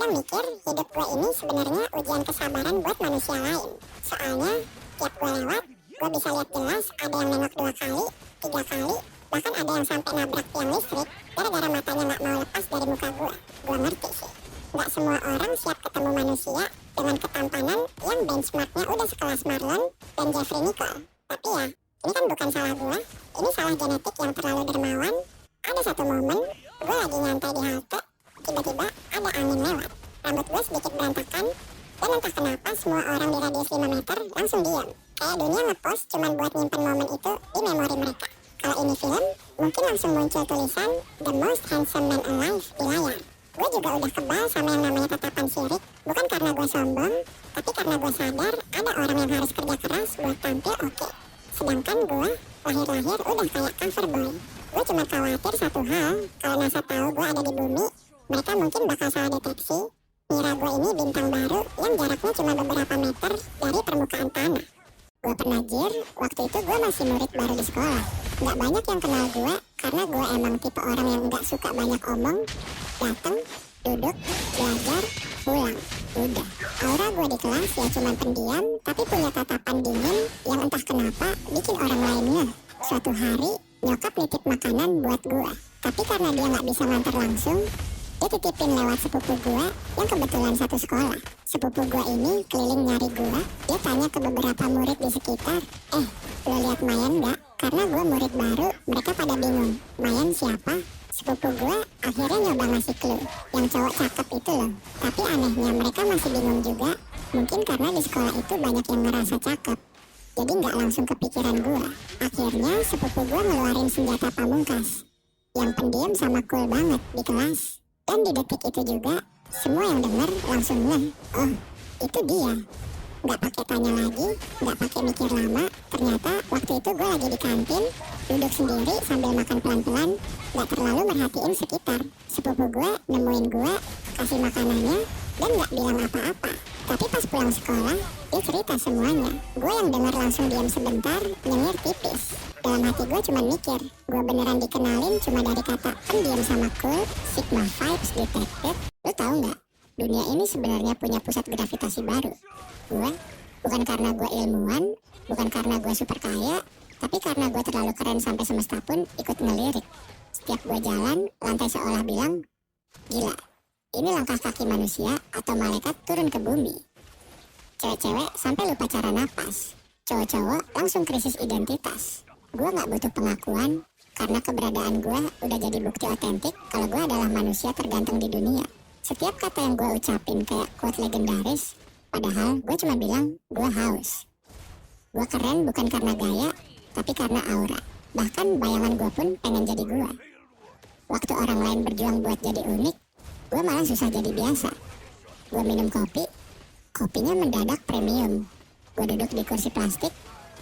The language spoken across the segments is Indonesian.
kadang mikir hidup gue ini sebenarnya ujian kesabaran buat manusia lain. Soalnya tiap gue lewat, gue bisa lihat jelas ada yang nengok 2 kali, 3 kali, bahkan ada yang sampai nabrak tiang listrik gara-gara matanya nggak mau lepas dari muka gue. Gue ngerti sih, nggak semua orang siap ketemu manusia dengan ketampanan yang benchmarknya udah sekelas Marlon dan Jeffrey Nicole. Tapi ya, ini kan bukan salah gue, ini salah genetik yang terlalu dermawan. Ada satu momen, gue lagi nyantai di halte, tiba-tiba ada angin lewat. Rambut gue sedikit berantakan, dan entah kenapa semua orang di radius 5 meter langsung diam. Kayak dunia ngepost cuman buat nyimpen momen itu di memori mereka. Kalau ini film, mungkin langsung muncul tulisan The Most Handsome Man Alive di layar. Gue juga udah kebal sama yang namanya tatapan sirik, bukan karena gue sombong, tapi karena gue sadar ada orang yang harus kerja keras buat tampil oke. Sedangkan gue lahir-lahir udah kayak cover boy. Gue cuma khawatir satu hal, kalau NASA tahu gue ada di bumi, mereka mungkin bakal salah deteksi, ngira gue ini bintang baru yang jaraknya cuma beberapa meter dari permukaan tanah. Gue pernah jir, waktu itu gue masih murid baru di sekolah. Gak banyak yang kenal gue, karena gue emang tipe orang yang gak suka banyak omong. Dateng, duduk, belajar, pulang. Udah, aura gue di kelas ya cuma pendiam, tapi punya tatapan dingin yang entah kenapa bikin orang lainnya. Suatu hari, nyokap nitip makanan buat gue, tapi karena dia gak bisa nganter langsung, dia titipin lewat sepupu gue yang kebetulan satu sekolah. Sepupu gue ini keliling nyari gue, dia tanya ke beberapa murid di sekitar, lo lihat Mayan gak? Karena gue murid baru, mereka pada bingung, Mayan siapa? Sepupu gue akhirnya nyoba ngasih clue, yang cowok cakep itu loh. Tapi anehnya mereka masih bingung juga, mungkin karena di sekolah itu banyak yang ngerasa cakep. Jadi gak langsung kepikiran gue. Akhirnya sepupu gue ngeluarin senjata pamungkas, yang pendiam sama cool banget di kelas. Dan di detik itu juga, semua yang denger langsung ngeh, oh itu dia. Gak pakai tanya lagi, gak pakai mikir lama, ternyata waktu itu gue lagi di kantin, duduk sendiri sambil makan pelan-pelan, gak terlalu merhatiin sekitar. Sepupu gue nemuin gue, kasih makanannya, dan gak bilang apa-apa. Tapi pas pulang sekolah, dia cerita semuanya. Gue yang denger langsung diam sebentar, nyengir tipis. Dalam hati gue cuma mikir, gue beneran dikenalin cuma dari kata pendiam sama cool, Sigma Vibes detected. Lo tau gak? Dunia ini sebenarnya punya pusat gravitasi baru. Gue, bukan karena gue ilmuwan, bukan karena gue super kaya, tapi karena gue terlalu keren sampai semesta pun ikut ngelirik. Setiap gue jalan, lantai seolah bilang, gila, ini langkah kaki manusia atau malaikat turun ke bumi. Cewek-cewek sampai lupa cara napas. Cowok-cowok langsung krisis identitas. Gue gak butuh pengakuan, karena keberadaan gue udah jadi bukti otentik kalau gue adalah manusia tergantung di dunia. Setiap kata yang gue ucapin kayak quote legendaris, padahal gue cuma bilang gue haus. Gue keren bukan karena gaya, tapi karena aura. Bahkan bayangan gue pun pengen jadi gue. Waktu orang lain berjuang buat jadi unik, gue malah susah jadi biasa. Gue minum kopi, kopinya mendadak premium. Gue duduk di kursi plastik,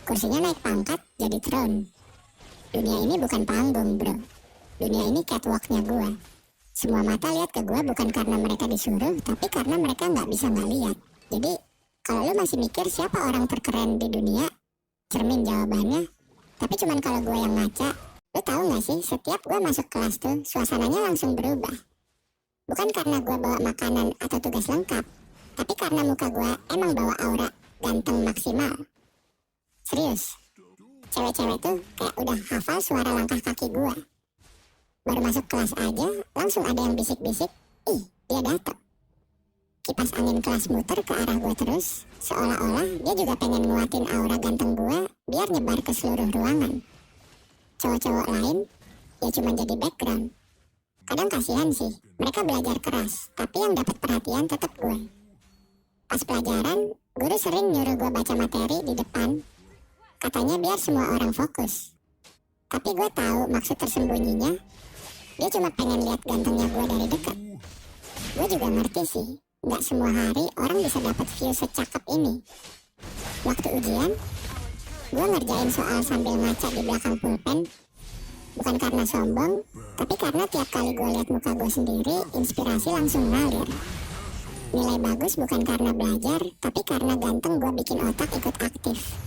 kursinya naik pangkat jadi throne. Dunia ini bukan panggung bro, dunia ini catwalknya gue. Semua mata lihat ke gue bukan karena mereka disuruh, tapi karena mereka nggak bisa nggak lihat. Jadi, kalau lo masih mikir siapa orang terkeren di dunia, cermin jawabannya. Tapi cuman kalau gue yang ngaca, lo tahu nggak sih, setiap gue masuk kelas tuh, suasananya langsung berubah. Bukan karena gue bawa makanan atau tugas lengkap, tapi karena muka gue emang bawa aura ganteng maksimal. Serius, cewek-cewek tuh kayak udah hafal suara langkah kaki gue. Baru masuk kelas aja, langsung ada yang bisik-bisik, ih, dia datang. Kipas angin kelas muter ke arah gue terus, seolah-olah dia juga pengen nguatin aura ganteng gue, biar nyebar ke seluruh ruangan. Cowok-cowok lain, ya cuma jadi background. Kadang kasihan sih, mereka belajar keras, tapi yang dapat perhatian tetap gue. Pas pelajaran, guru sering nyuruh gue baca materi di depan, katanya biar semua orang fokus. Tapi gue tahu maksud tersembunyinya, dia cuma pengen lihat gantengnya gue dari dekat. Gue juga ngerti sih, gak semua hari orang bisa dapat view secakep ini. Waktu ujian, gue ngerjain soal sambil ngaca di belakang pulpen. Bukan karena sombong, tapi karena tiap kali gue lihat muka gue sendiri, inspirasi langsung ngalir. Nilai bagus bukan karena belajar, tapi karena ganteng gue bikin otak ikut aktif.